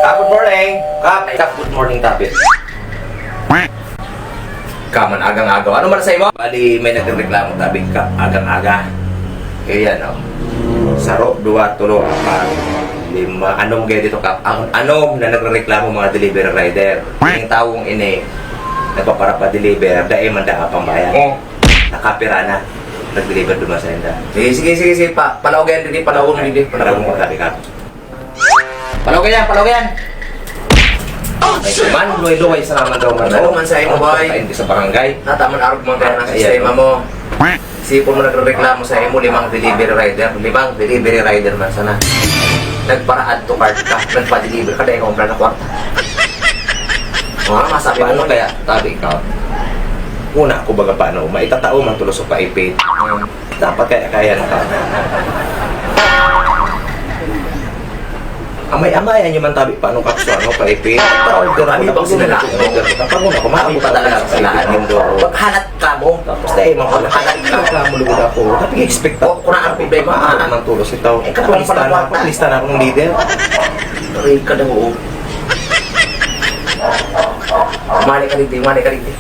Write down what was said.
Good morning. Good morning, Tapit. Kaman agang-agaw. Ano man sa imo? Bali, may nagreklamo Tapit ka agang-aga. Kaya yan, oh. Saro, 2, 3, 4, 5. Anom kayo dito, Kap? Anom na nagreklamo mga delivery rider. Yung tawong ini, nagpapara pa deliver, dahil man da pang bayan. Nakapira na. Nag-deliver duman sa enda. Sige. Palawgan din, palawgan din. Palawgan mo kami, Kap. Palawgan yan. Ay, kuman, luway-luway sa naman daw man. Ano man sa imo, boy? Hindi sa barangay. Nataman arog mo kaya ng sistema mo. Sipon mo nagreklamo sa imo, 5 delivery rider. 5 delivery rider man sana. Nagpara-add to cart ka, nagpa-deliver ka, dahil kumpra na kwarta. Masabi Paano mo kaya, tabi ka? Una ako baga paano, maitatao man tulos o paipit. Dapat kaya na ka. Amay-amayan nyo man tabi paano ka sa ano, paipit. Pa-order ako, Ano bang sinala? order ko. Kapag una, kumaabot pa talaga sa silaan yung doon. Paghalat ka mo, Tapos dahil mga halat ka mo lugod ako. Kapag expect ako, kung na ang problema, ano ng tulos ito. Eh, kapag Lista na akong leader. Ray ka daw, oo. Mali ka dito.